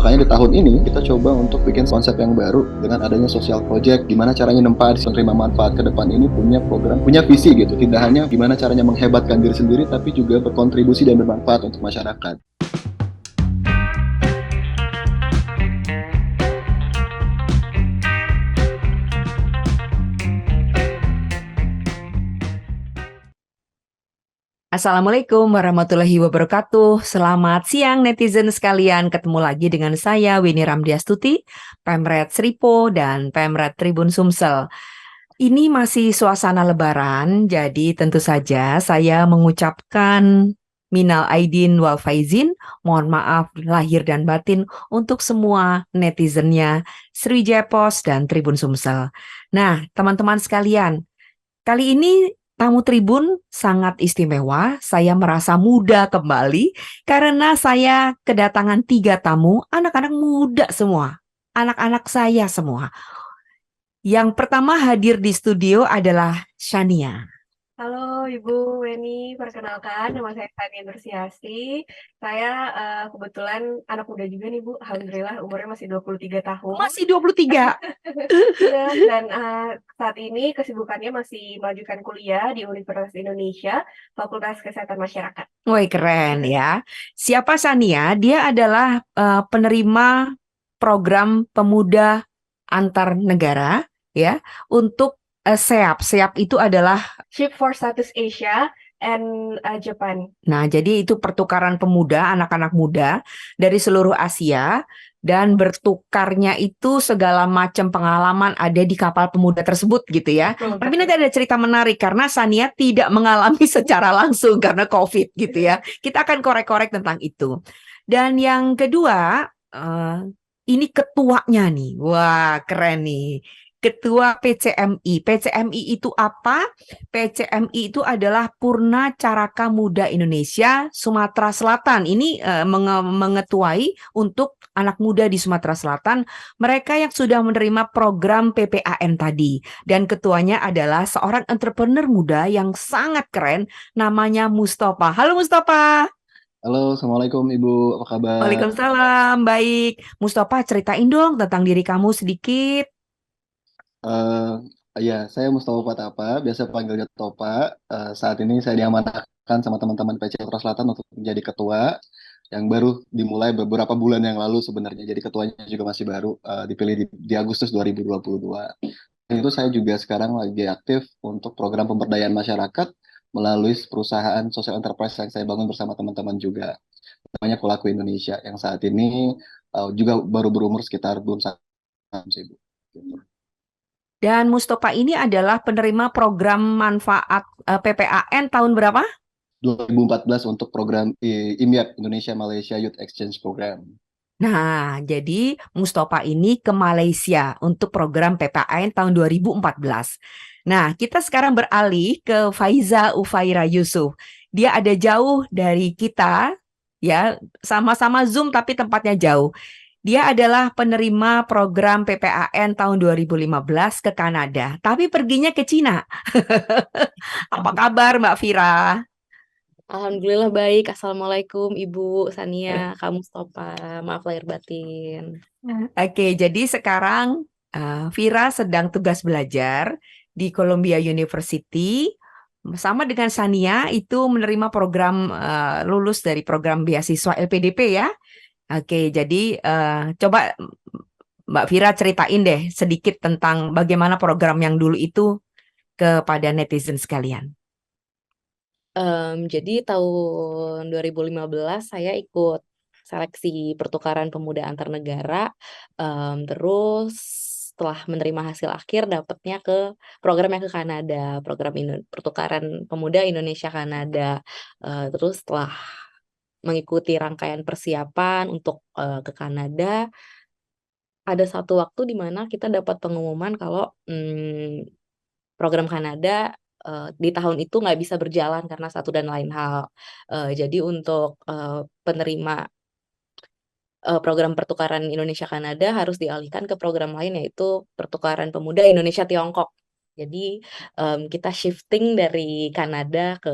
Makanya di tahun ini kita coba untuk bikin konsep yang baru dengan adanya social project, gimana caranya nempat penerima manfaat ke depan ini punya program, punya visi gitu. Tidak hanya gimana caranya menghebatkan diri sendiri, tapi juga berkontribusi dan bermanfaat untuk masyarakat. Assalamualaikum warahmatullahi wabarakatuh. Selamat siang netizen sekalian. Ketemu lagi dengan saya Winnie Ramdiastuti, Pemret Sripo dan Pemret Tribun Sumsel. Ini masih suasana Lebaran, jadi tentu saja saya mengucapkan minal aidin wal faizin, mohon maaf lahir dan batin untuk semua netizennya Sriwijaya Pos dan Tribun Sumsel. Nah, teman-teman sekalian, kali ini tamu Tribun sangat istimewa. Saya merasa muda kembali karena saya kedatangan 3 tamu, anak-anak muda semua. Anak-anak saya semua. Yang pertama hadir di studio adalah Shania. Halo Ibu Weni, perkenalkan nama saya Tania Nursiasi. Saya kebetulan anak muda juga nih Bu, Alhamdulillah umurnya masih 23 tahun. Masih 23. Ya, dan saat ini kesibukannya masih melanjutkan kuliah di Universitas Indonesia, Fakultas Kesehatan Masyarakat. Woi, keren ya. Siapa Shania? Dia adalah penerima program pemuda antar negara ya untuk SEAP. SEAP itu adalah Ship for Southeast Asia and Japan. Nah, jadi itu pertukaran pemuda, anak-anak muda dari seluruh Asia, dan bertukarnya itu segala macam pengalaman ada di kapal pemuda tersebut gitu ya. Tapi nanti ada cerita menarik karena Shania tidak mengalami secara langsung karena COVID gitu ya. Kita akan korek-korek tentang itu. Dan yang kedua, ini ketuanya nih. Wah, keren nih. Ketua PCMI. PCMI itu apa? PCMI itu adalah Purna Caraka Muda Indonesia Sumatera Selatan. Ini mengetuai untuk anak muda di Sumatera Selatan, mereka yang sudah menerima program PPAN tadi. Dan ketuanya adalah seorang entrepreneur muda yang sangat keren, namanya Mustafa. Halo Mustafa. Halo, Assalamualaikum Ibu, apa kabar? Waalaikumsalam, baik. Mustafa, ceritain dong tentang diri kamu sedikit. Ya, saya Mustafa Patapa, biasa panggilnya Topa. Saat ini saya diamanahkan sama teman-teman PC Sumatera Selatan untuk menjadi ketua yang baru dimulai beberapa bulan yang lalu sebenarnya. Jadi ketuanya juga masih baru, dipilih di Agustus 2022. Dan itu saya juga sekarang lagi aktif untuk program pemberdayaan masyarakat melalui perusahaan social enterprise yang saya bangun bersama teman-teman juga. Namanya Kulaku Indonesia, yang saat ini juga baru berumur sekitar belum tahun sih, Bu. Gitu. Dan Mustafa ini adalah penerima program manfaat PPAN tahun berapa? 2014 untuk program IMYAP, Indonesia Malaysia Youth Exchange Program. Nah, jadi Mustafa ini ke Malaysia untuk program PPAN tahun 2014. Nah, kita sekarang beralih ke Faiza Ufaira Yusuf. Dia ada jauh dari kita, ya, sama-sama Zoom tapi tempatnya jauh. Dia adalah penerima program PPAN tahun 2015 ke Kanada, tapi perginya ke Cina. Apa kabar Mbak Vira? Alhamdulillah baik. Assalamualaikum Ibu Sania, Kak Mustafa. Maaf lahir batin. Oke, jadi sekarang Vira sedang tugas belajar di Columbia University. Sama dengan Sania itu menerima program lulus dari program beasiswa LPDP ya. Oke, jadi coba Mbak Vira ceritain deh sedikit tentang bagaimana program yang dulu itu kepada netizen sekalian. Jadi tahun 2015 saya ikut seleksi pertukaran pemuda antar negara. Terus setelah menerima hasil akhir dapatnya ke program yang ke Kanada, program pertukaran pemuda Indonesia Kanada. Terus setelah mengikuti rangkaian persiapan untuk ke Kanada, ada satu waktu di mana kita dapat pengumuman kalau program Kanada di tahun itu nggak bisa berjalan karena satu dan lain hal. Jadi untuk penerima program pertukaran Indonesia Kanada harus dialihkan ke program lain yaitu pertukaran pemuda Indonesia Tiongkok. Jadi kita shifting dari Kanada ke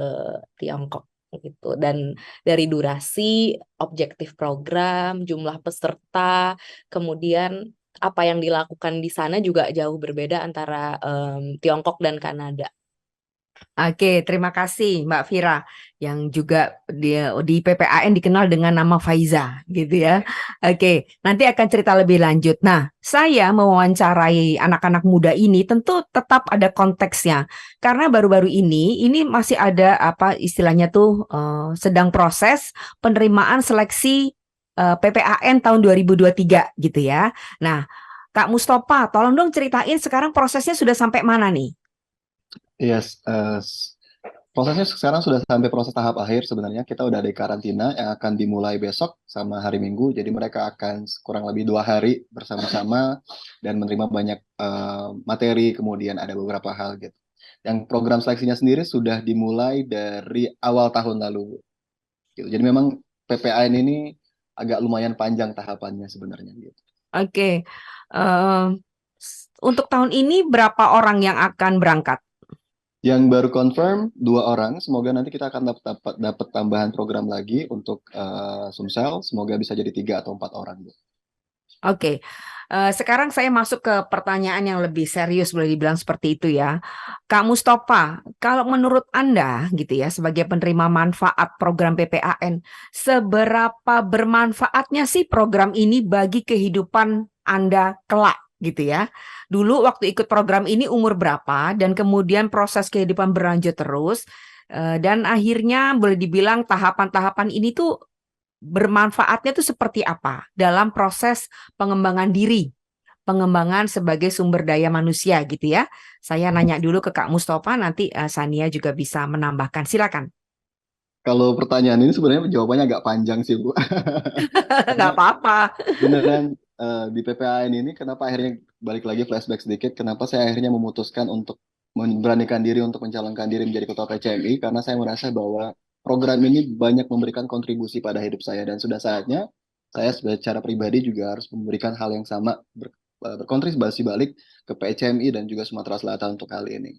Tiongkok gitu. Dan dari durasi, objektif program, jumlah peserta, kemudian apa yang dilakukan di sana juga jauh berbeda antara Tiongkok dan Kanada. Oke, terima kasih Mbak Vira yang juga di PPAN dikenal dengan nama Faiza gitu ya. Oke, nanti akan cerita lebih lanjut. Nah, saya mewawancarai anak-anak muda ini tentu tetap ada konteksnya. Karena baru-baru ini masih ada apa istilahnya tuh sedang proses penerimaan seleksi PPAN tahun 2023 gitu ya. Nah, Kak Mustofa, tolong dong ceritain sekarang prosesnya sudah sampai mana nih? Yes, prosesnya sekarang sudah sampai proses tahap akhir sebenarnya. Kita udah ada karantina yang akan dimulai besok sama hari Minggu. Jadi mereka akan kurang lebih 2 hari bersama-sama dan menerima banyak materi. Kemudian ada beberapa hal gitu. Yang program seleksinya sendiri sudah dimulai dari awal tahun lalu. Gitu. Jadi memang PPAN ini agak lumayan panjang tahapannya sebenarnya. Gitu. Oke, untuk tahun ini berapa orang yang akan berangkat? Yang baru confirm 2 orang. Semoga nanti kita akan dapat tambahan program lagi untuk Sumsel. Semoga bisa jadi 3 atau 4 orang. Oke, sekarang saya masuk ke pertanyaan yang lebih serius, boleh dibilang seperti itu ya. Kak Mustofa, kalau menurut Anda gitu ya, sebagai penerima manfaat program PPAN, seberapa bermanfaatnya sih program ini bagi kehidupan Anda kelak gitu ya? Dulu waktu ikut program ini umur berapa, dan kemudian proses kehidupan berlanjut terus, dan akhirnya boleh dibilang tahapan-tahapan ini tuh bermanfaatnya tuh seperti apa dalam proses pengembangan diri, pengembangan sebagai sumber daya manusia gitu ya. Saya nanya dulu ke Kak Mustofa, nanti Sania juga bisa menambahkan. Silakan. Kalau pertanyaan ini sebenarnya jawabannya agak panjang sih, Bu. Nggak Karena apa-apa. beneran di PPAN ini kenapa akhirnya balik lagi flashback sedikit, kenapa saya akhirnya memutuskan untuk memberanikan diri untuk mencalonkan diri menjadi ketua PCMI, karena saya merasa bahwa program ini banyak memberikan kontribusi pada hidup saya dan sudah saatnya saya secara pribadi juga harus memberikan hal yang sama, berkontribusi balik ke PCMI dan juga Sumatera Selatan untuk kali ini.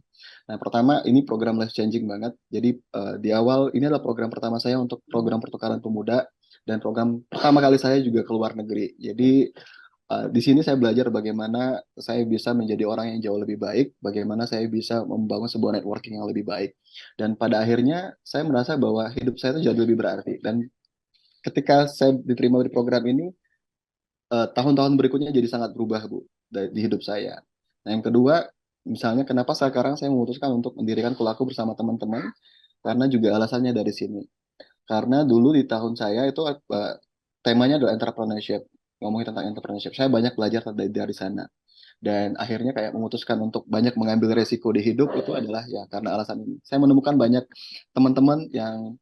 Nah, pertama ini program life changing banget. Jadi di awal ini adalah program pertama saya untuk program pertukaran pemuda dan program pertama kali saya juga ke luar negeri. Jadi di sini saya belajar bagaimana saya bisa menjadi orang yang jauh lebih baik, bagaimana saya bisa membangun sebuah networking yang lebih baik. Dan pada akhirnya saya merasa bahwa hidup saya itu jauh lebih berarti. Dan ketika saya diterima di program ini, tahun-tahun berikutnya jadi sangat berubah, Bu, di hidup saya. Nah, yang kedua, misalnya kenapa sekarang saya memutuskan untuk mendirikan Kulaku bersama teman-teman, karena juga alasannya dari sini. Karena dulu di tahun saya itu temanya adalah entrepreneurship, ngomongin tentang entrepreneurship. Saya banyak belajar dari sana. Dan akhirnya kayak memutuskan untuk banyak mengambil resiko di hidup itu adalah ya karena alasan ini. Saya menemukan banyak teman-teman yang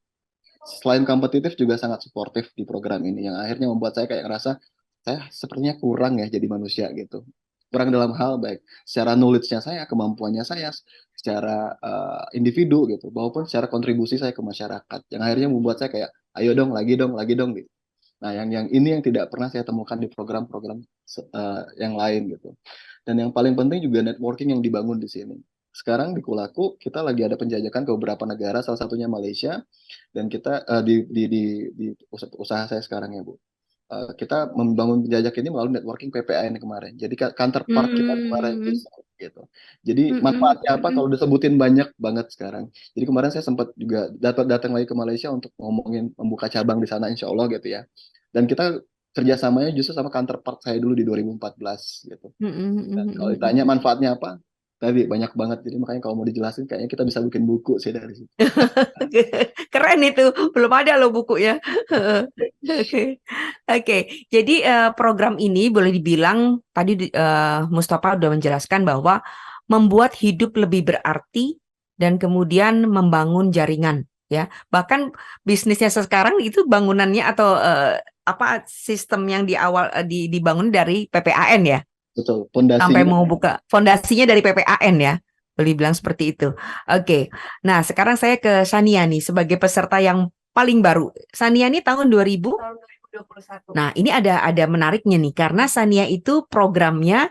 selain kompetitif juga sangat suportif di program ini, yang akhirnya membuat saya kayak ngerasa saya sepertinya kurang ya jadi manusia gitu. Kurang dalam hal baik secara knowledge-nya saya, kemampuannya saya, secara individu gitu, maupun secara kontribusi saya ke masyarakat. Yang akhirnya membuat saya kayak, ayo dong, lagi dong gitu. Nah, yang ini yang tidak pernah saya temukan di program-program yang lain gitu. Dan yang paling penting juga networking yang dibangun di sini. Sekarang di Kulaku kita lagi ada penjajakan ke beberapa negara, salah satunya Malaysia, dan kita di usaha saya sekarang ya, Bu. Kita membangun penjajak ini melalui networking PPAN kemarin. Jadi counterpart kita kemarin gitu. Jadi manfaatnya apa kalau disebutin banyak banget sekarang. Jadi kemarin saya sempat juga datang lagi ke Malaysia untuk ngomongin membuka cabang di sana insya Allah gitu ya. Dan kita kerjasamanya justru sama counterpart saya dulu di 2014 gitu. Dan kalau ditanya manfaatnya apa, tadi banyak banget. Jadi makanya kalau mau dijelasin kayaknya kita bisa bikin buku sih dari situ. Keren itu, belum ada loh buku ya. Oke. Jadi program ini boleh dibilang tadi Mustofa udah menjelaskan bahwa membuat hidup lebih berarti dan kemudian membangun jaringan ya. Bahkan bisnisnya sekarang itu bangunannya atau apa sistem yang di awal dibangun dari PPAN ya. Betul, Sampai pondasinya. mau buka fondasinya dari PPAN ya. Boleh bilang seperti itu. Oke. Nah, sekarang saya ke Sania nih sebagai peserta yang paling baru. Sania ini tahun 2000. Tahun 2021. Nah, ini ada menariknya nih karena Sania itu programnya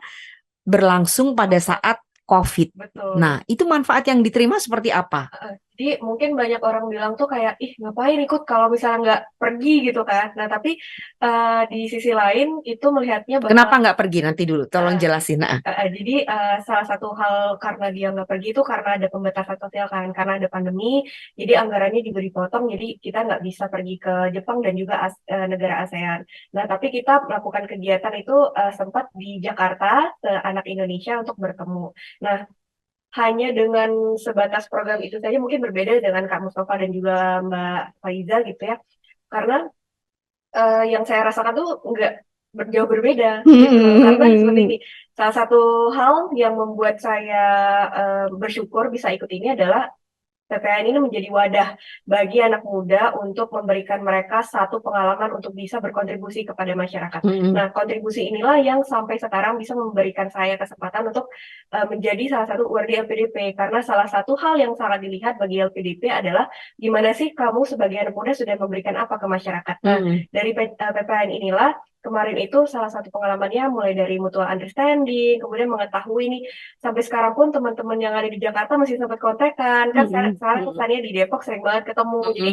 berlangsung pada saat COVID. Betul. Nah, itu manfaat yang diterima seperti apa? Jadi mungkin banyak orang bilang tuh kayak, ih ngapain ikut kalau misalnya nggak pergi gitu kan. Nah tapi di sisi lain itu melihatnya bahwa Kenapa nggak pergi nanti dulu? Tolong uh, jelasin. jadi salah satu hal karena dia nggak pergi itu karena ada pembatasan sosial kan, karena ada pandemi, jadi anggarannya juga dipotong, jadi kita nggak bisa pergi ke Jepang dan juga negara ASEAN. Nah, tapi kita melakukan kegiatan itu sempat di Jakarta, anak Indonesia untuk bertemu. Nah, hanya dengan sebatas program itu saja mungkin berbeda dengan Kak Mustafa dan juga Mbak Faiza gitu ya, karena yang saya rasakan tuh nggak jauh berbeda gitu. Karena seperti ini, salah satu hal yang membuat saya bersyukur bisa ikut ini adalah PPN ini menjadi wadah bagi anak muda untuk memberikan mereka satu pengalaman untuk bisa berkontribusi kepada masyarakat. Nah, kontribusi inilah yang sampai sekarang bisa memberikan saya kesempatan untuk menjadi salah satu URD LPDP. Karena salah satu hal yang sangat dilihat bagi LPDP adalah gimana sih kamu sebagai anak muda sudah memberikan apa ke masyarakat. Nah, dari PPN inilah kemarin itu salah satu pengalamannya mulai dari mutual understanding, kemudian mengetahui nih sampai sekarang pun teman-teman yang ada di Jakarta masih sempat kontekan kan sekarang kesannya di Depok sering banget ketemu, jadi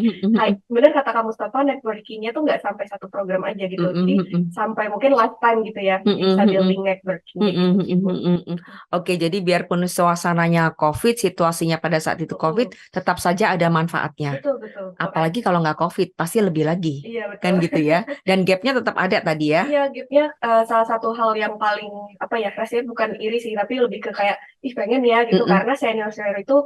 bener kata kamu Mustafa, networkingnya tuh nggak sampai satu program aja gitu, jadi sampai mungkin lifetime gitu ya, bisa building networking gitu. Oke, jadi biarpun suasananya COVID, situasinya pada saat itu COVID, tetap saja ada manfaatnya. Betul. Apalagi kalau nggak COVID, pasti lebih lagi. Iya, betul. Kan gitu ya. Dan gapnya tetap ada tadi ya. Iya, gapnya salah satu hal yang paling apa ya, rasanya bukan iri sih, tapi lebih ke kayak ih pengen ya gitu, karena senior itu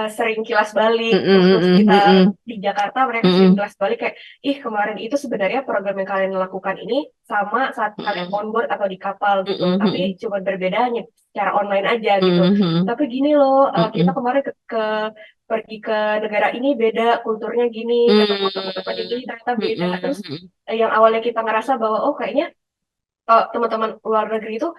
sering kilas balik, terus kita di Jakarta mereka sering kilas balik kayak ih kemarin itu sebenarnya program yang kalian lakukan ini sama saat kalian on board atau di kapal gitu, tapi cuma berbeda hanya secara online aja gitu. Tapi gini loh, kita kemarin pergi ke negara ini beda, kulturnya gini, ketemu teman-teman ini ternyata beda. Terus yang awalnya kita ngerasa bahwa oh kayaknya teman-teman luar negeri itu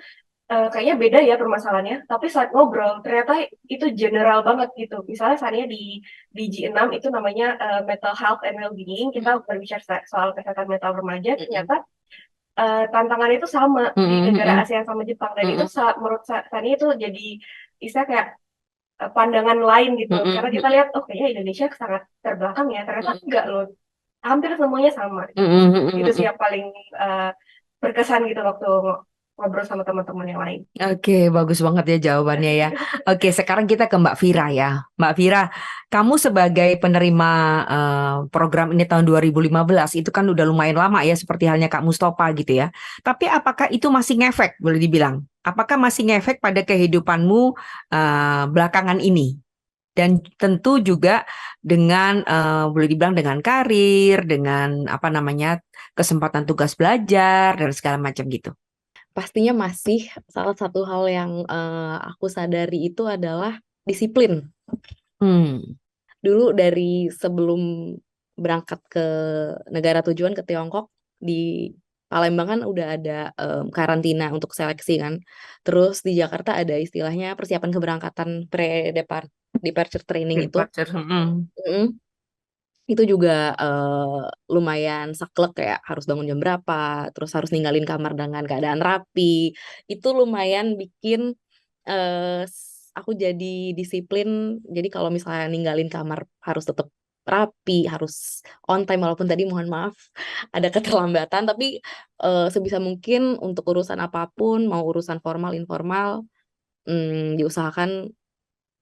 kayaknya beda ya permasalahannya, tapi saat ngobrol ternyata itu general banget gitu. Misalnya saatnya di G6 itu namanya mental health and well-being, kita berbicara soal kesehatan mental remaja, ternyata tantangan itu sama di negara ASEAN sama Jepang, dan itu menurut Sania itu jadi istilah kayak pandangan lain gitu, karena kita lihat oh kayaknya Indonesia sangat terbelakang ya, ternyata enggak loh, hampir semuanya sama. Itu sih yang paling berkesan gitu waktu ngobrol sama teman-teman yang lain. Oke, bagus banget ya jawabannya ya. Oke, sekarang kita ke Mbak Vira ya. Mbak Vira, kamu sebagai penerima program ini tahun 2015, itu kan udah lumayan lama ya, seperti halnya Kak Mustafa gitu ya. Tapi apakah itu masih ngefek, boleh dibilang? Apakah masih ngefek pada kehidupanmu belakangan ini? Dan tentu juga dengan boleh dibilang dengan karir, dengan apa namanya kesempatan tugas belajar dan segala macam gitu. Pastinya masih. Salah satu hal yang aku sadari itu adalah disiplin. Dulu dari sebelum berangkat ke negara tujuan, ke Tiongkok, di Palembang kan udah ada karantina untuk seleksi kan. Terus di Jakarta ada istilahnya persiapan keberangkatan departure training itu. Itu juga lumayan saklek, kayak harus bangun jam berapa, terus harus ninggalin kamar dengan keadaan rapi. Itu lumayan bikin aku jadi disiplin. Jadi kalau misalnya ninggalin kamar harus tetap rapi, harus on time, walaupun tadi mohon maaf ada keterlambatan, tapi sebisa mungkin untuk urusan apapun, mau urusan formal informal, diusahakan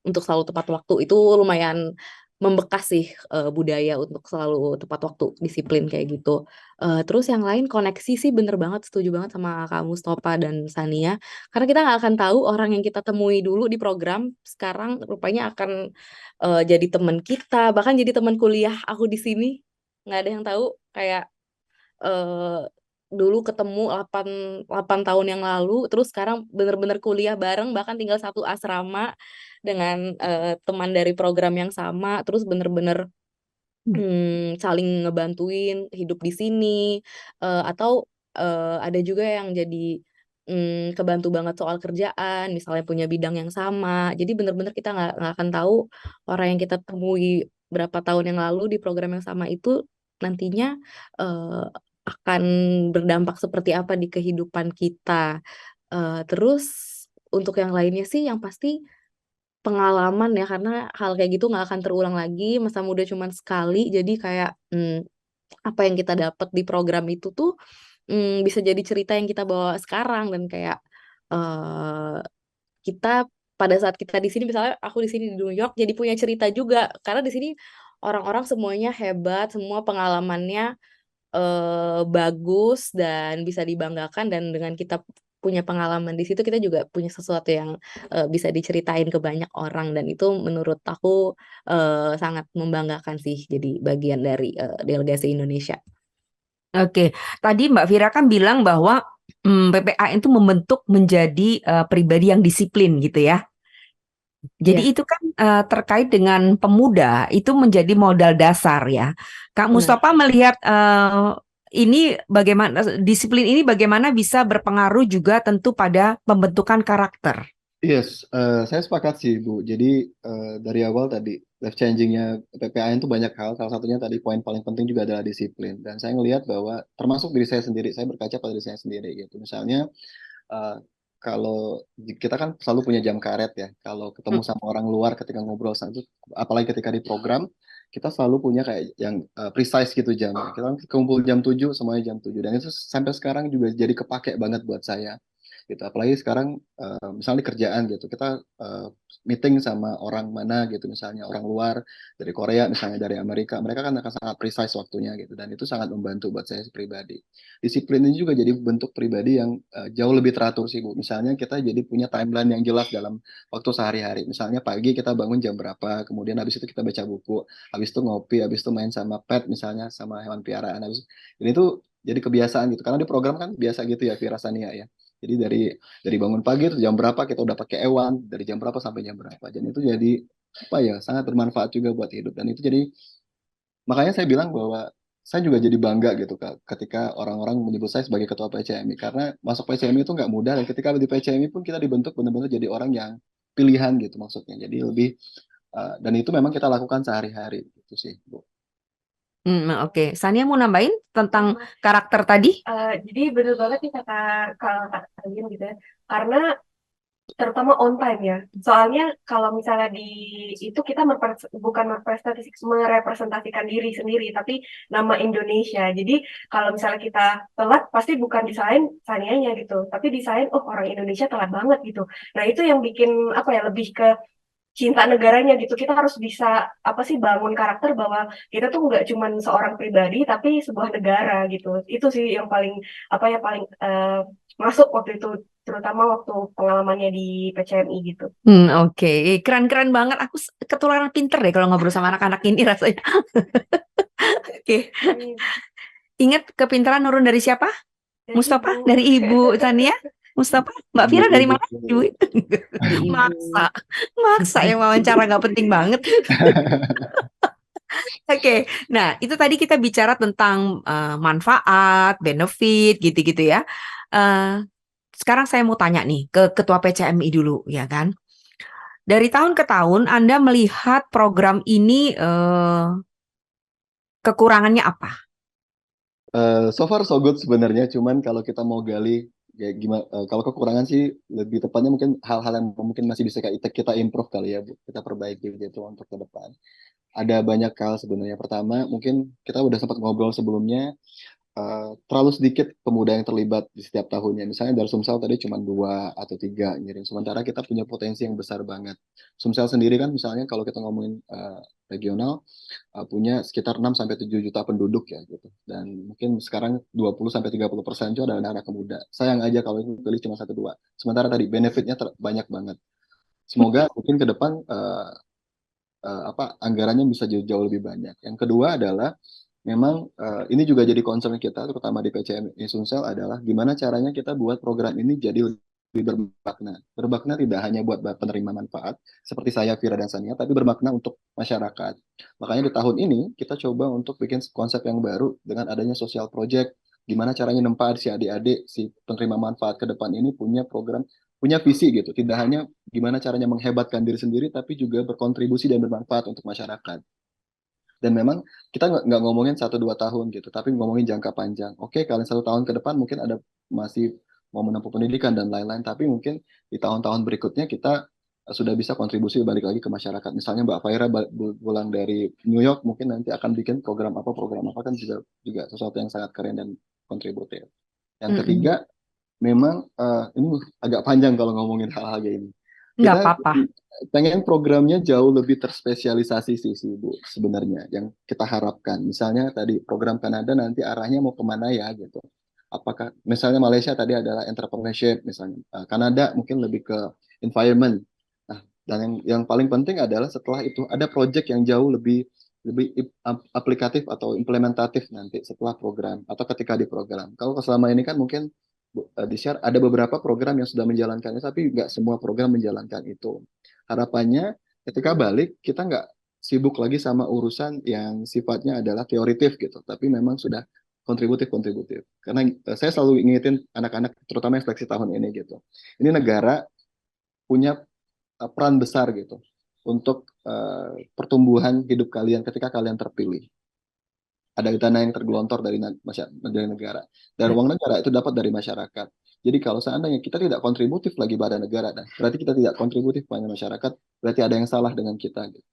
untuk selalu tepat waktu. Itu lumayan membekas sih budaya untuk selalu tepat waktu, disiplin kayak gitu. Terus yang lain koneksi sih, bener banget, setuju banget sama Kak Mustafa dan Sania. Karena kita nggak akan tahu orang yang kita temui dulu di program sekarang rupanya akan jadi teman kita, bahkan jadi teman kuliah aku di sini. Nggak ada yang tahu, kayak dulu ketemu 8 tahun yang lalu, terus sekarang bener-bener kuliah bareng, bahkan tinggal satu asrama dengan teman dari program yang sama, terus bener-bener saling ngebantuin hidup di sini, atau ada juga yang jadi kebantu banget soal kerjaan, misalnya punya bidang yang sama. Jadi bener-bener kita nggak akan tahu orang yang kita temui berapa tahun yang lalu di program yang sama itu nantinya akan berdampak seperti apa di kehidupan kita. Terus untuk yang lainnya sih yang pasti pengalaman ya, karena hal kayak gitu nggak akan terulang lagi, masa muda cuman sekali, jadi kayak apa yang kita dapat di program itu tuh bisa jadi cerita yang kita bawa sekarang, dan kayak eh kita pada saat kita di sini, misalnya aku di sini di New York jadi punya cerita juga, karena di sini orang-orang semuanya hebat, semua pengalamannya bagus dan bisa dibanggakan, dan dengan kita punya pengalaman di situ kita juga punya sesuatu yang bisa diceritain ke banyak orang, dan itu menurut aku sangat membanggakan sih jadi bagian dari delegasi Indonesia. Oke, tadi Mbak Vira kan bilang bahwa PPAN itu membentuk menjadi pribadi yang disiplin gitu ya. Jadi Ya, itu kan terkait dengan pemuda itu menjadi modal dasar ya. Kak benar. Mustafa melihat ini bagaimana disiplin ini bagaimana bisa berpengaruh juga tentu pada pembentukan karakter. Yes, saya sepakat sih Bu. Jadi dari awal tadi life changingnya PPAN itu banyak hal. Salah satunya tadi poin paling penting juga adalah disiplin. Dan saya ngelihat bahwa termasuk diri saya sendiri, saya berkaca pada diri saya sendiri gitu. Misalnya eh, kalau kita kan selalu punya jam karet ya. Kalau ketemu sama orang luar ketika ngobrol sama itu, apalagi ketika di program, kita selalu punya kayak yang precise gitu jam. Kita kan kumpul jam 7, semuanya jam 7. Dan itu sampai sekarang juga jadi kepake banget buat saya gitu. Apalagi sekarang misalnya di kerjaan gitu, kita meeting sama orang mana gitu, misalnya orang luar dari Korea, misalnya dari Amerika, mereka kan akan sangat precise waktunya gitu, dan itu sangat membantu buat saya pribadi. Disiplin ini juga jadi bentuk pribadi yang jauh lebih teratur sih Bu. Misalnya kita jadi punya timeline yang jelas dalam waktu sehari-hari. Misalnya pagi kita bangun jam berapa, kemudian habis itu kita baca buku, habis itu ngopi, habis itu main sama pet misalnya, sama hewan piaraan, habis dan itu jadi kebiasaan gitu. Karena di program kan biasa gitu ya, Vira Sania ya. Jadi dari bangun pagi itu jam berapa kita udah pakai ewan, dari jam berapa sampai jam berapa. Dan itu jadi apa ya, sangat bermanfaat juga buat hidup. Dan itu jadi makanya saya bilang bahwa saya juga jadi bangga gitu Kak, ketika orang-orang menyebut saya sebagai ketua PCMI, karena masuk PCMI itu nggak mudah, dan ketika di PCMI pun kita dibentuk benar-benar jadi orang yang pilihan gitu maksudnya. Jadi lebih dan itu memang kita lakukan sehari-hari gitu sih Bu. Oke. Sania mau nambahin tentang karakter tadi? Jadi bener banget nih kata kata kalian gitu ya. Karena terutama on time ya. Soalnya kalau misalnya di itu kita bukan merepresentasikan diri sendiri, tapi nama Indonesia. Jadi kalau misalnya kita telat, pasti bukan disalahin Sanianya gitu, tapi disalahin oh orang Indonesia telat banget gitu. Nah itu yang bikin apa ya, lebih ke cinta negaranya gitu. Kita harus bisa apa sih, bangun karakter bahwa kita tuh nggak cuman seorang pribadi tapi sebuah negara gitu. Itu sih yang paling apa ya, paling masuk waktu itu, terutama waktu pengalamannya di PCMI gitu. Oke. Keren-keren banget. Aku ketularan pinter deh kalau ngobrol sama anak-anak ini rasanya. Oke. Ingat kepintaran nurun dari siapa? Dari Mustafa? ibu. Dari Ibu Tania? Mustafa? Mbak Vira dari mana? Ibu. Dari ibu. Maksa yang wawancara nggak penting banget. Oke, nah itu tadi kita bicara tentang manfaat, benefit, gitu-gitu ya. Eh, Sekarang saya mau tanya nih ke Ketua PCMI dulu, ya kan? Dari tahun ke tahun Anda melihat program ini kekurangannya apa? So far so good sebenarnya, cuman kalau kita mau gali ya gimana, kalau kekurangan sih lebih tepatnya mungkin hal-hal yang mungkin masih bisa kita improve kali ya Bu, kita perbaiki gitu untuk ke depan. Ada banyak hal sebenarnya. Pertama, mungkin kita udah sempat ngobrol sebelumnya, terlalu sedikit pemuda yang terlibat di setiap tahunnya. Misalnya dari Sumsel tadi cuma 2 atau 3 ngirim. Sementara kita punya potensi yang besar banget. Sumsel sendiri kan misalnya kalau kita ngomongin regional, punya sekitar 6 sampai 7 juta penduduk ya gitu. Dan mungkin sekarang 20 sampai 30% itu adalah anak-anak muda. Sayang aja kalau itu pilih cuma 1 2. Sementara tadi benefitnya banyak banget. Semoga mungkin ke depan anggarannya bisa jauh lebih banyak. Yang kedua adalah memang ini juga jadi concern kita terutama di PCMI Sumsel adalah gimana caranya kita buat program ini jadi lebih bermakna. Bermakna tidak hanya buat penerima manfaat seperti saya, Vira dan Sania, tapi bermakna untuk masyarakat. Makanya di tahun ini kita coba untuk bikin konsep yang baru dengan adanya social project. Gimana caranya nempa si adik-adik, si penerima manfaat ke depan ini punya program, punya visi gitu. Tidak hanya gimana caranya menghebatkan diri sendiri, tapi juga berkontribusi dan bermanfaat untuk masyarakat. Dan memang kita nggak ngomongin 1 2 tahun gitu, tapi ngomongin jangka panjang. Oke, kalian 1 tahun ke depan mungkin ada masih mau menempuh pendidikan dan lain-lain, tapi mungkin di tahun-tahun berikutnya kita sudah bisa kontribusi balik lagi ke masyarakat. Misalnya Mbak Faira pulang dari New York, mungkin nanti akan bikin program apa kan juga juga sesuatu yang sangat keren dan kontributif. Yang Mm-mm. ketiga, memang ini agak panjang kalau ngomongin hal-hal kayak ini. Nggak Kita apa-apa. pengen programnya jauh lebih terspesialisasi sih Bu sebenarnya yang kita harapkan. Misalnya tadi program Kanada nanti arahnya mau kemana ya gitu. Apakah misalnya Malaysia tadi adalah entrepreneurship misalnya. Kanada mungkin lebih ke environment. Nah, dan yang paling penting adalah setelah itu ada project yang jauh lebih lebih aplikatif atau implementatif nanti setelah program atau ketika di program. Kalau selama ini kan mungkin di-share ada beberapa program yang sudah menjalankannya, tapi nggak semua program menjalankan itu. Harapannya ketika balik, kita nggak sibuk lagi sama urusan yang sifatnya adalah teoritif gitu, tapi memang sudah kontributif-kontributif. Karena saya selalu ingetin anak-anak, terutama yang seleksi tahun ini gitu. Ini negara punya peran besar gitu untuk pertumbuhan hidup kalian ketika kalian terpilih. Ada dana yang tergelontor dari negara. Dan uang negara itu dapat dari masyarakat. Jadi kalau seandainya kita tidak kontributif lagi pada negara, nah, berarti kita tidak kontributif pada masyarakat, berarti ada yang salah dengan kita. Gitu.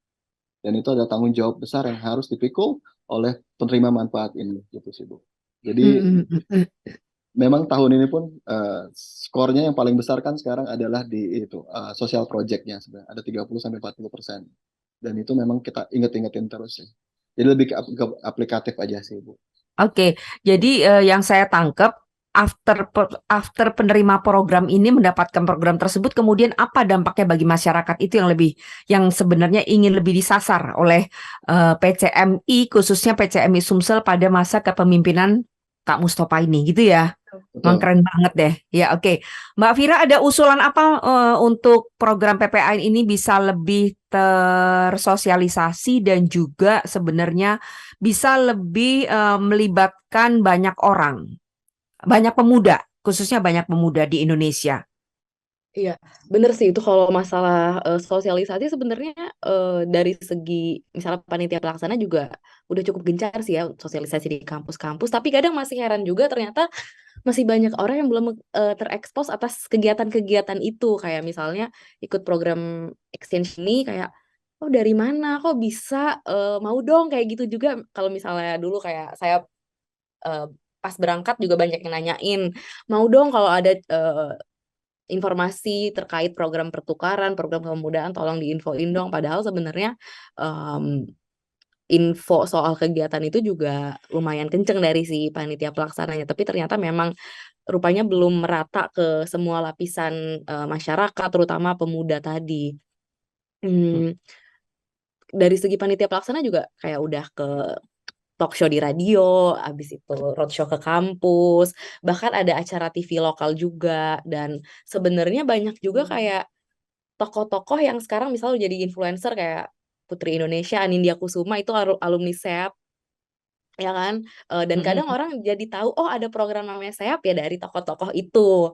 Dan itu ada tanggung jawab besar yang harus dipikul oleh penerima manfaat ini, gitu sih Bu. Jadi Mm-mm. memang tahun ini pun skornya yang paling besar kan sekarang adalah di itu social project-nya sebenarnya ada 30-40%. Dan itu memang kita inget-ingetin terus ya. Jadi lebih ke aplikatif aja sih Bu. Oke, jadi yang saya tangkap after penerima program ini mendapatkan program tersebut, kemudian apa dampaknya bagi masyarakat itu yang sebenarnya ingin lebih disasar oleh PCMI, khususnya PCMI Sumsel pada masa kepemimpinan Kak Mustofa ini, gitu ya? Emang Betul. keren banget deh. Ya, oke. Mbak Vira, ada usulan apa untuk program PPAN ini bisa lebih tersosialisasi dan juga sebenarnya bisa lebih melibatkan banyak orang, banyak pemuda, khususnya banyak pemuda di Indonesia. Iya, bener sih itu kalau masalah sosialisasi sebenarnya dari segi misalnya panitia pelaksana juga udah cukup gencar sih ya sosialisasi di kampus-kampus. Tapi kadang masih heran juga ternyata masih banyak orang yang belum terekspos atas kegiatan-kegiatan itu. Kayak misalnya ikut program exchange ini kayak, oh dari mana kok bisa mau dong kayak gitu juga. Kalau misalnya dulu kayak saya pas berangkat juga banyak yang nanyain, mau dong kalau ada informasi terkait program pertukaran, program kepemudaan, tolong diinfoin dong. Padahal sebenarnya info soal kegiatan itu juga lumayan kenceng dari si panitia pelaksananya. Tapi ternyata memang rupanya belum merata ke semua lapisan masyarakat, terutama pemuda tadi. Dari segi panitia pelaksana juga kayak udah ke talk show di radio, habis itu roadshow ke kampus, bahkan ada acara TV lokal juga. Dan sebenarnya banyak juga kayak tokoh-tokoh yang sekarang misalnya jadi influencer kayak Putri Indonesia, Anindya Kusuma itu alumni SEAP, ya kan? Dan kadang orang jadi tahu, oh ada program namanya SEAP ya dari tokoh-tokoh itu.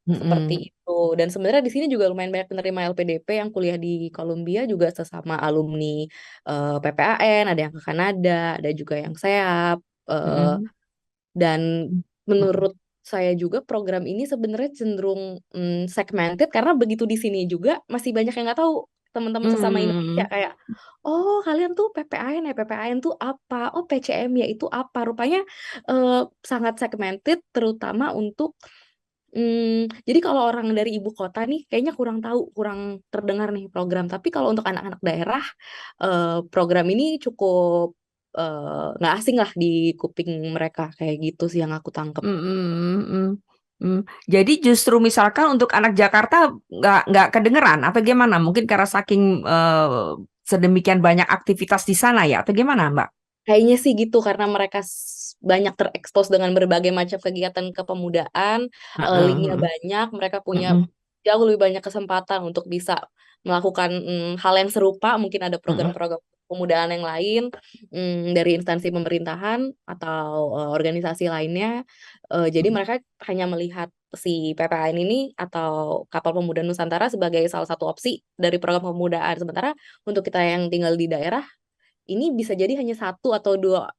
Seperti itu. Dan sebenarnya di sini juga lumayan banyak penerima LPDP yang kuliah di Columbia juga sesama alumni PPAN, ada yang ke Kanada, ada juga yang SEAP. Dan menurut saya juga program ini sebenarnya cenderung segmented karena begitu di sini juga masih banyak yang nggak tahu teman-teman sesama Indonesia kayak, oh kalian tuh PPAN ya, PPAN tuh apa? Oh PCM ya itu apa? Rupanya sangat segmented terutama untuk jadi kalau orang dari ibu kota nih kayaknya kurang tahu, kurang terdengar nih program. Tapi kalau untuk anak-anak daerah, program ini cukup nggak asing lah di kuping mereka, kayak gitu sih yang aku tangkep. Jadi justru misalkan untuk anak Jakarta nggak kedengeran atau gimana? Mungkin karena saking sedemikian banyak aktivitas di sana ya, atau gimana, Mbak? Kayaknya sih gitu karena mereka banyak terekspos dengan berbagai macam kegiatan kepemudaan, linknya banyak, mereka punya jauh lebih banyak kesempatan untuk bisa melakukan hal yang serupa, mungkin ada program-program pemudaan yang lain dari instansi pemerintahan atau organisasi lainnya. Jadi mereka hanya melihat si PPAN ini atau Kapal Pemuda Nusantara sebagai salah satu opsi dari program pemudaan. Sementara untuk kita yang tinggal di daerah ini bisa jadi hanya satu atau dua,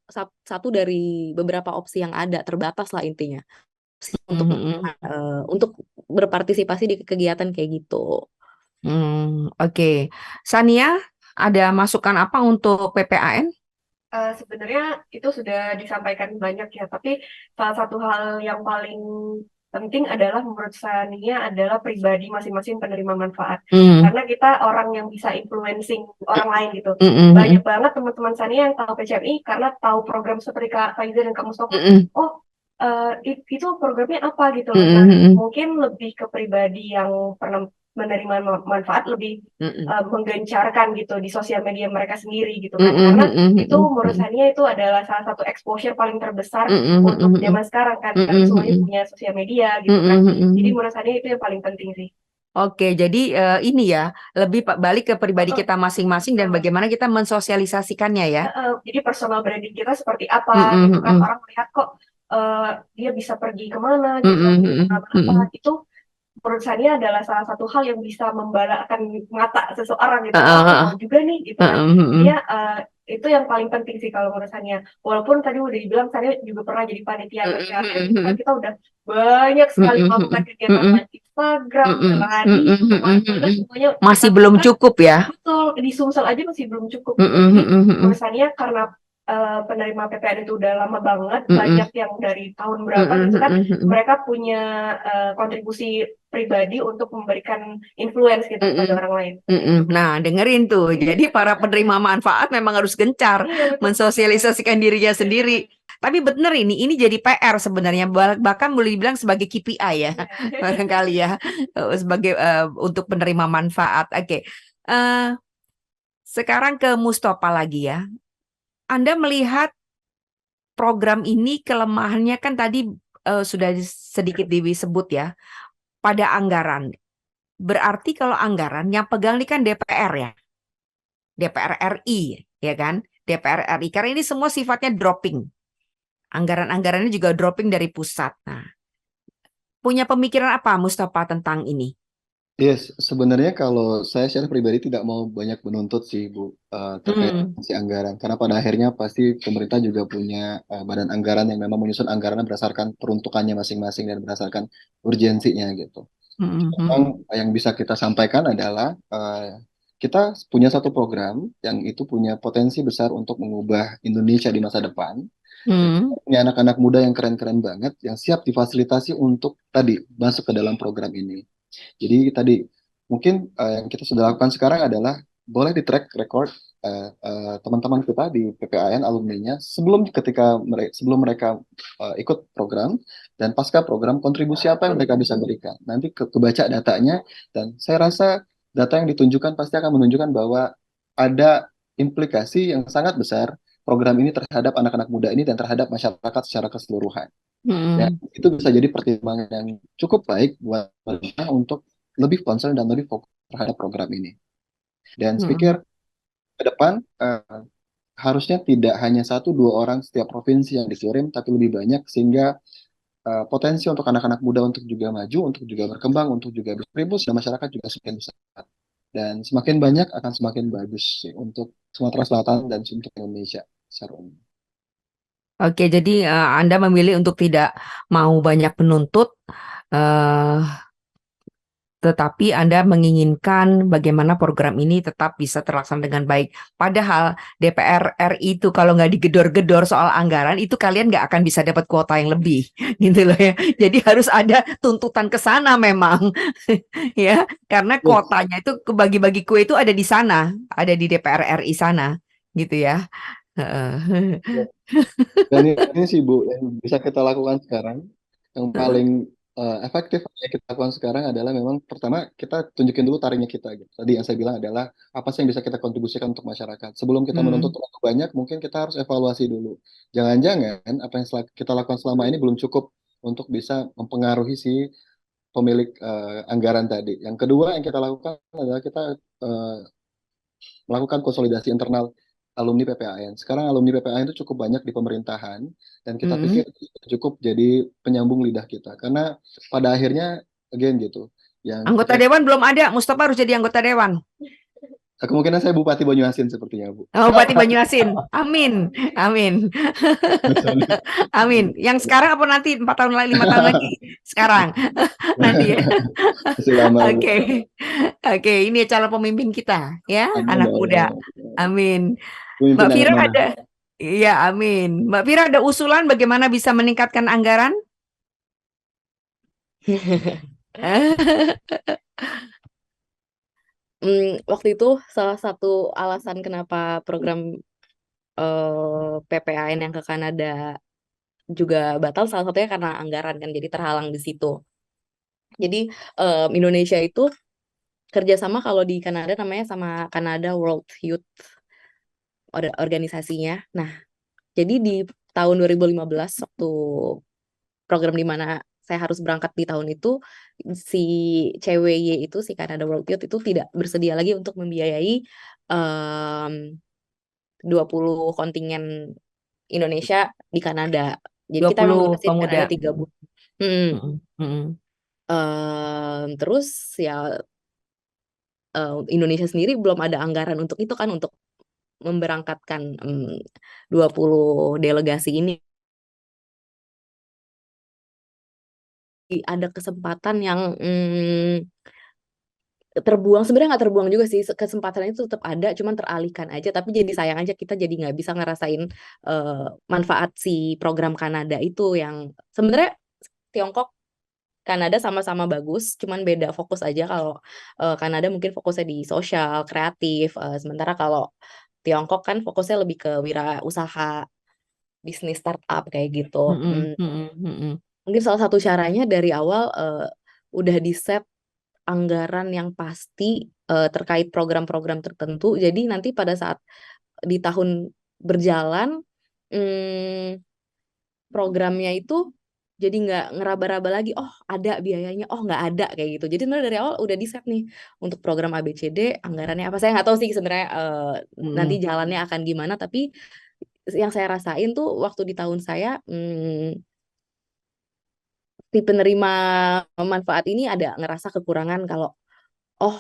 satu dari beberapa opsi yang ada, terbatas lah intinya untuk berpartisipasi di kegiatan kayak gitu. Oke. Sania, ada masukan apa untuk PPAN? Sebenarnya itu sudah disampaikan banyak ya, tapi salah satu hal yang paling penting adalah menurut Sania adalah pribadi masing-masing penerima manfaat. Hmm. Karena kita orang yang bisa influencing orang lain gitu. Mm-mm, Banyak banget teman-teman Sania yang tahu PCMI karena tahu program seperti Kak Faiza dan Kak Mustafa. mm-mm, Oh, itu programnya apa gitu loh. mm-mm, Nah, mm-mm, mungkin lebih ke pribadi yang pernah menerima manfaat lebih mm-mm, menggencarkan gitu di sosial media mereka sendiri gitu kan. mm-mm, Karena mm-mm, itu menurut mm-mm, saya itu adalah salah satu exposure paling terbesar mm-mm, untuk mm-mm, zaman sekarang kan, karena mm-mm, semuanya mm-mm, punya sosial media gitu mm-mm, kan. Jadi mm-mm. menurut saya itu yang paling penting sih. Oke, jadi ini ya, lebih balik ke pribadi Heeh, kita masing-masing dan betul. bagaimana kita mensosialisasikannya ya. Jadi personal branding kita seperti apa Mm-mm, gitu kan, mm-mm, orang melihat kok dia bisa pergi kemana, dia mm-mm, melakukan mm-mm, pengalaman apa, mm-mm. itu menurut saya adalah salah satu hal yang bisa membalakan mata seseorang gitu. Oh, aku Uh, mau juga nih gitu kan. uh, Jadi mm-mm, ya itu yang paling penting sih kalau menurut saya. Walaupun tadi udah dibilang saya juga pernah jadi panitia PPAN, itu kan mm-mm, kita udah banyak sekali mm-mm, melakukan mm-mm, kegiatan mm-mm, live Instagram, mm-mm, radio, mm-mm, mm-mm, kemana-mana mm-mm. semuanya kita Masih belum lakukan. cukup ya. Betul, di Sumsel aja masih belum cukup gitu. Mm-mm, Jadi mm-mm, mm-mm, menurut saya karena penerima PPN itu udah lama banget, mm-mm, banyak yang dari tahun berapa mm-mm, gitu kan, mm-mm, mm-mm. mereka punya kontribusi pribadi untuk memberikan influence gitu kepada Mm-mm. orang lain. Nah, dengerin tuh. Jadi para penerima manfaat memang harus gencar Iya, betul. mensosialisasikan dirinya sendiri. Tapi bener ini jadi PR sebenarnya. Bahkan boleh dibilang sebagai KPI ya, Iya. barangkali ya, sebagai untuk penerima manfaat. Oke. Eh, Sekarang ke Mustafa lagi ya. Anda melihat program ini kelemahannya kan tadi sudah sedikit disebut ya pada anggaran. Berarti kalau anggaran yang pegang ini kan DPR ya. DPR RI, ya kan? DPR RI. Karena ini semua sifatnya dropping. Anggaran-anggarannya juga dropping dari pusat. Nah, punya pemikiran apa Mustafa tentang ini? Yes, sebenarnya kalau saya secara pribadi tidak mau banyak menuntut sih, Bu, terkait Hmm, si anggaran. Karena pada akhirnya pasti pemerintah juga punya badan anggaran yang memang menyusun anggaran berdasarkan peruntukannya masing-masing dan berdasarkan urgensinya gitu. hmm, Memang hmm, yang bisa kita sampaikan adalah kita punya satu program yang itu punya potensi besar untuk mengubah Indonesia di masa depan. Dan hmm, punya anak-anak muda yang keren-keren banget, yang siap difasilitasi untuk tadi masuk ke dalam program ini. Jadi tadi mungkin yang kita sudah lakukan sekarang adalah boleh di track record teman-teman kita di PPAN alumninya sebelum mereka ikut program dan pasca program kontribusi apa yang mereka bisa berikan. Nanti kebaca datanya dan saya rasa data yang ditunjukkan pasti akan menunjukkan bahwa ada implikasi yang sangat besar program ini terhadap anak-anak muda ini dan terhadap masyarakat secara keseluruhan. Dan hmm, itu bisa jadi pertimbangan yang cukup baik buat mereka untuk lebih concern dan lebih fokus terhadap program ini. Dan saya pikir hmm, ke depan harusnya tidak hanya satu dua orang setiap provinsi yang dikirim, tapi lebih banyak sehingga potensi untuk anak-anak muda untuk juga maju, untuk juga berkembang, untuk juga berkontribusi dan masyarakat juga semakin besar. Dan semakin banyak akan semakin bagus sih untuk Sumatera Selatan dan untuk Indonesia secara umum. Oke, jadi Anda memilih untuk tidak mau banyak menuntut, eh, tetapi Anda menginginkan bagaimana program ini tetap bisa terlaksana dengan baik. Padahal DPR RI itu kalau nggak digedor-gedor soal anggaran, itu kalian nggak akan bisa dapat kuota yang lebih, gitu loh ya. Jadi harus ada tuntutan ke sana memang, ya, karena Yes. kuotanya itu kebagi-bagi kue itu ada di sana, ada di DPR RI sana, gitu ya. Heeh. Dan ini sih Bu, yang bisa kita lakukan sekarang, yang paling efektif yang kita lakukan sekarang adalah memang pertama kita tunjukin dulu taringnya kita. Gitu. Tadi yang saya bilang adalah apa sih yang bisa kita kontribusikan untuk masyarakat. Sebelum kita menuntut Hmm. terlalu banyak, mungkin kita harus evaluasi dulu. Jangan-jangan apa yang kita lakukan selama ini belum cukup untuk bisa mempengaruhi si pemilik anggaran tadi. Yang kedua yang kita lakukan adalah kita eh, melakukan konsolidasi internal alumni PPAN. Sekarang alumni PPAN itu cukup banyak di pemerintahan dan kita Hmm. pikir cukup jadi penyambung lidah kita karena pada akhirnya again gitu yang Anggota kita dewan belum ada, Mustafa harus jadi anggota dewan. kemungkinan saya Bupati Banyuasin sepertinya Bu. Oh, Bupati Banyuasin. Amin. Amin. Amin. Yang sekarang apa nanti 4 tahun lagi, 5 tahun lagi? Sekarang. Nanti ya. Masih lama Bu. Oke. Oke, ini calon pemimpin kita ya, Amin anak ya muda. Allah. Amin. Pemimpin Mbak yang Vira amanah. ada, iya amin. Mbak Vira ada usulan bagaimana bisa meningkatkan anggaran? Waktu itu salah satu alasan kenapa program PPAN yang ke Kanada juga batal salah satunya karena anggaran kan jadi terhalang di situ. Jadi Indonesia itu kerjasama kalau di Kanada namanya sama Canada World Youth organisasinya. Nah, jadi di tahun 2015 waktu program di mana saya harus berangkat di tahun itu, si CWY itu, si Canada World Youth itu tidak bersedia lagi untuk membiayai 20 kontingen Indonesia di Kanada. Jadi kita emang 20 dikasih di pemuda. Kanada 3 bulan. Hmm. Mm-mm, mm-mm. Terus ya Indonesia sendiri belum ada anggaran untuk itu kan, untuk memberangkatkan 20 delegasi ini. Ada kesempatan yang terbuang, sebenarnya nggak terbuang juga sih, kesempatan itu tetap ada, cuman teralihkan aja, tapi jadi sayang aja kita jadi nggak bisa ngerasain manfaat si program Kanada itu, yang sebenarnya Tiongkok Kanada sama-sama bagus, cuman beda fokus aja. Kalau Kanada mungkin fokusnya di sosial, kreatif, sementara kalau Tiongkok kan fokusnya lebih ke wirausaha, bisnis startup kayak gitu. Mm-mm, mm-mm, mm-mm. Mungkin salah satu caranya dari awal udah di set anggaran yang pasti terkait program-program tertentu. Jadi nanti pada saat di tahun berjalan, hmm, programnya itu jadi nggak ngeraba-raba lagi. Oh ada biayanya, oh nggak ada kayak gitu. Jadi sebenarnya dari awal udah di set nih untuk program ABCD anggarannya apa. Saya nggak tahu sih sebenarnya nanti Mm-mm. jalannya akan gimana. Tapi yang saya rasain tuh waktu di tahun saya, si penerima manfaat ini ada ngerasa kekurangan kalau oh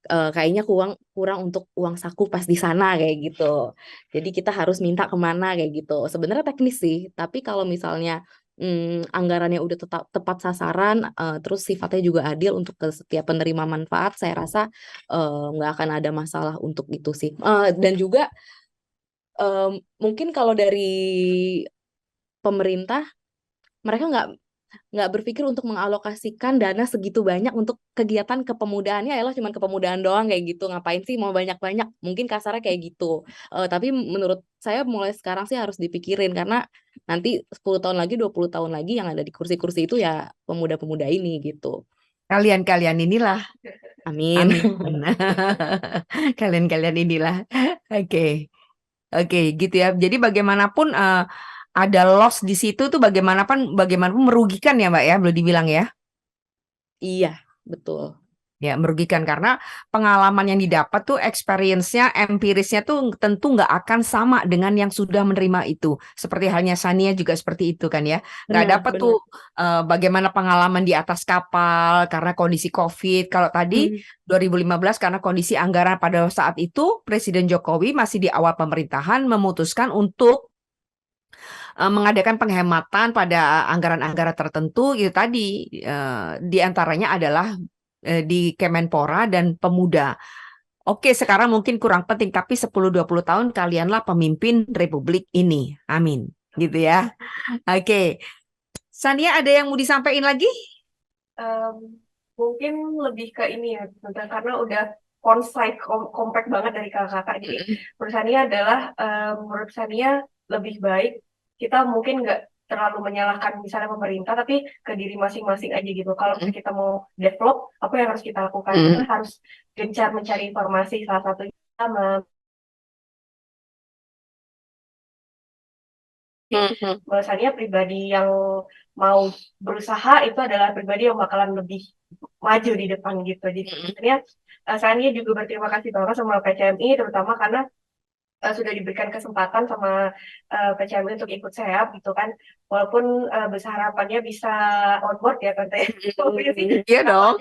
kayaknya kurang kurang untuk uang saku pas di sana kayak gitu. Jadi kita harus minta kemana kayak gitu. Sebenarnya teknis sih, tapi kalau misalnya anggarannya udah tepat sasaran, terus sifatnya juga adil untuk ke setiap penerima manfaat, saya rasa nggak akan ada masalah untuk itu sih. Dan juga mungkin kalau dari pemerintah, mereka nggak berpikir untuk mengalokasikan dana segitu banyak untuk kegiatan kepemudaan. Ya elah cuman kepemudaan doang kayak gitu, ngapain sih mau banyak-banyak, mungkin kasarnya kayak gitu. Tapi menurut saya mulai sekarang sih harus dipikirin, karena nanti 10 tahun lagi, 20 tahun lagi yang ada di kursi-kursi itu ya pemuda-pemuda ini gitu. Kalian-kalian inilah, Amin. amin. Kalian-kalian inilah. Oke, oke, gitu ya. Jadi bagaimanapun ada loss di situ tuh bagaimanapun merugikan ya Mbak ya, boleh dibilang ya. Iya, betul. Ya, merugikan karena pengalaman yang didapat tuh experience-nya, empirisnya tuh tentu nggak akan sama dengan yang sudah menerima itu. Seperti halnya Sania juga seperti itu kan ya. Nggak Benar, dapat benar. tuh bagaimana pengalaman di atas kapal karena kondisi COVID. Kalau tadi Mm, 2015 karena kondisi anggaran pada saat itu Presiden Jokowi masih di awal pemerintahan memutuskan untuk mengadakan penghematan pada anggaran-anggaran tertentu itu tadi di antaranya adalah di Kemenpora dan Pemuda. Oke, sekarang mungkin kurang penting tapi 10-20 tahun kalianlah pemimpin republik ini. Amin. Gitu ya. Oke. Sania ada yang mau disampaikan lagi? Mungkin lebih ke ini ya, Tante, karena udah concise, compact banget dari kakak-kakak. Jadi menurut Sania adalah, menurut Sania lebih baik kita mungkin nggak terlalu menyalahkan misalnya pemerintah, tapi ke diri masing-masing aja gitu. Kalau misalnya kita mau develop, apa yang harus kita lakukan? Kita harus gencar mencari informasi, salah satunya sama bahwasannya pribadi yang mau berusaha itu adalah pribadi yang bakalan lebih maju di depan gitu. Jadi sebenarnya saya juga berterima kasih banget sama PCMI, terutama karena sudah diberikan kesempatan sama PCMI untuk ikut SEAP gitu kan. Walaupun besar harapannya bisa on board ya Tante. Iya dong.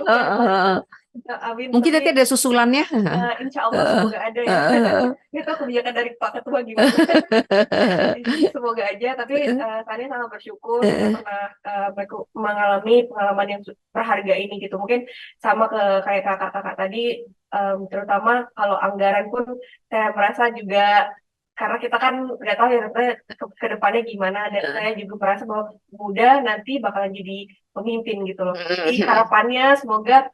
Amin, Mungkin nanti tapi ada susulannya. insya Allah semoga ada ya. Itu kebijakan dari Pak Ketua gimana? Semoga aja, tapi saya sangat bersyukur kita pernah mengalami pengalaman yang berharga ini gitu. Mungkin sama kayak kakak-kakak tadi, terutama kalau anggaran pun saya merasa juga karena kita kan nggak tahu ya ke depannya gimana, dan saya juga merasa bahwa muda nanti bakalan jadi pemimpin gitu loh. Jadi harapannya semoga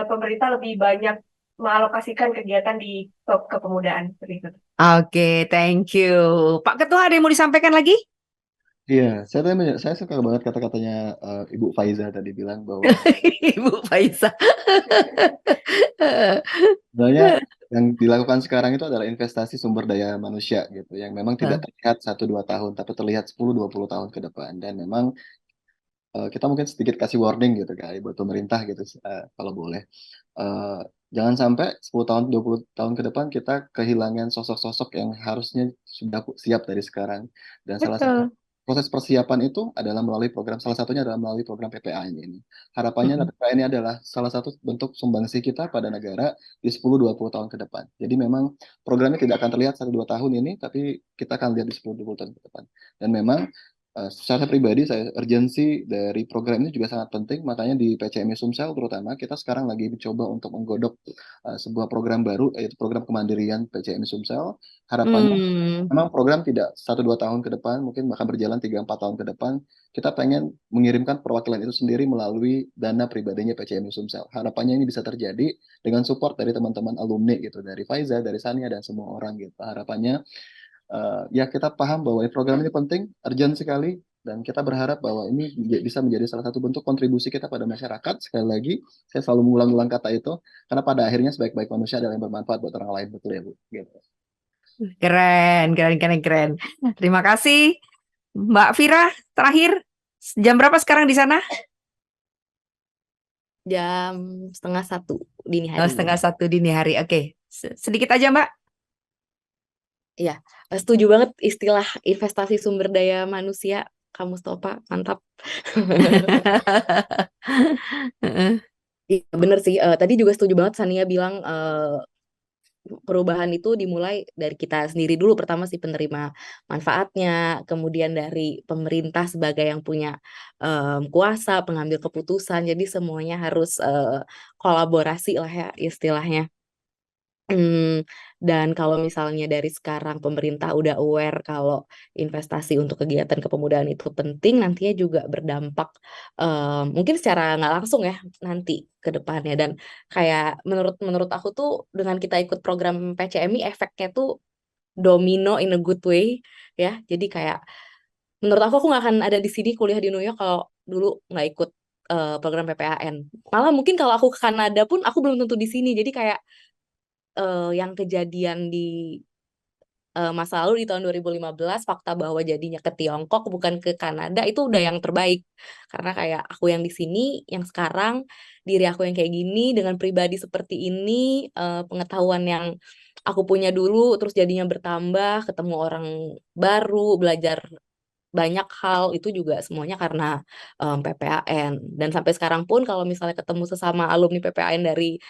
pemerintah lebih banyak mengalokasikan kegiatan di kepemudaan seperti itu. Oke, thank you. Pak Ketua, ada yang mau disampaikan lagi? Iya, saya suka banget kata-katanya Ibu Faiza tadi bilang bahwa Ibu Faiza. sebenarnya yang dilakukan sekarang itu adalah investasi sumber daya manusia gitu, yang memang tidak terlihat 1-2 tahun, tapi terlihat 10-20 tahun ke depan. Dan memang kita mungkin sedikit kasih warning gitu kali buat pemerintah gitu, kalau boleh. Eh, Jangan sampai 10 tahun, 20 tahun ke depan kita kehilangan sosok-sosok yang harusnya sudah siap dari sekarang. Dan salah satu Betul. proses persiapan itu adalah melalui program, salah satunya adalah melalui program PPA ini. Harapannya PPA ini adalah salah satu bentuk sumbangsi kita pada negara di 10-20 tahun ke depan. Jadi memang programnya tidak akan terlihat 1-2 tahun ini, tapi kita akan lihat di 10-20 tahun ke depan. Dan memang secara pribadi saya urgensi dari program ini juga sangat penting, makanya di PCMI Sumsel terutama kita sekarang lagi mencoba untuk menggodok sebuah program baru, yaitu program kemandirian PCMI Sumsel. Harapannya memang program tidak 1-2 tahun ke depan, mungkin bahkan berjalan 3-4 tahun ke depan. Kita pengen mengirimkan perwakilan itu sendiri melalui dana pribadinya PCMI Sumsel. Harapannya ini bisa terjadi dengan support dari teman-teman alumni gitu, dari Faiza, dari Sania, dan semua orang gitu. Harapannya ya kita paham bahwa program ini penting, urgent sekali, dan kita berharap bahwa ini bisa menjadi salah satu bentuk kontribusi kita pada masyarakat. Sekali lagi, saya selalu mengulang-ulang kata itu, karena pada akhirnya sebaik-baik manusia adalah yang bermanfaat buat orang lain, betul ya Bu? Gitu. Keren, keren, keren, keren. Terima kasih. Mbak Vira, terakhir, jam berapa sekarang di sana? Jam 12:30 dini hari. 1:30 dini hari. Oke, sedikit aja Mbak. Iya, setuju banget istilah investasi sumber daya manusia, Kak Mustafa, mantap. Iya, bener sih. Tadi juga setuju banget Sania bilang perubahan itu dimulai dari kita sendiri dulu. Pertama sih penerima manfaatnya, kemudian dari pemerintah sebagai yang punya kuasa pengambil keputusan. Jadi semuanya harus kolaborasi lah ya istilahnya. Dan kalau misalnya dari sekarang pemerintah udah aware kalau investasi untuk kegiatan kepemudaan itu penting, nantinya juga berdampak mungkin secara nggak langsung ya nanti ke depannya. Dan kayak menurut aku tuh dengan kita ikut program PCMI efeknya tuh domino in a good way ya. Jadi kayak menurut aku nggak akan ada di sini kuliah di New York kalau dulu nggak ikut program PPAN. Malah mungkin kalau aku ke Kanada pun aku belum tentu di sini. Jadi kayak yang kejadian di masa lalu di tahun 2015, fakta bahwa jadinya ke Tiongkok bukan ke Kanada itu udah yang terbaik. Karena kayak aku yang di sini, yang sekarang, diri aku yang kayak gini, dengan pribadi seperti ini, pengetahuan yang aku punya dulu, terus jadinya bertambah, ketemu orang baru, belajar banyak hal, itu juga semuanya karena PPAN. Dan sampai sekarang pun kalau misalnya ketemu sesama alumni PPAN dari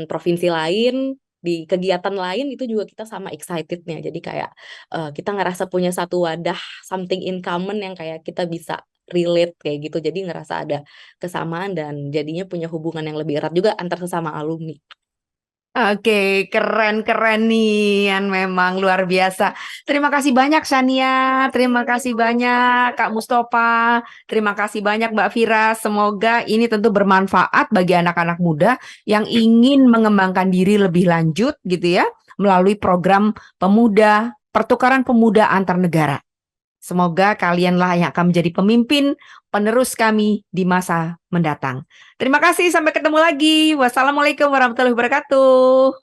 provinsi lain, di kegiatan lain itu juga kita sama excitednya. Jadi kayak kita ngerasa punya satu wadah something in common yang kayak kita bisa relate kayak gitu. Jadi ngerasa ada kesamaan dan jadinya punya hubungan yang lebih erat juga antar sesama alumni. Oke, keren-keren nih, Yan, memang luar biasa. Terima kasih banyak Sania, terima kasih banyak Kak Mustafa, terima kasih banyak Mbak Vira. Semoga ini tentu bermanfaat bagi anak-anak muda yang ingin mengembangkan diri lebih lanjut gitu ya, melalui program pemuda, pertukaran pemuda antar negara. Semoga kalianlah yang akan menjadi pemimpin penerus kami di masa mendatang. Terima kasih, sampai ketemu lagi. Wassalamualaikum warahmatullahi wabarakatuh.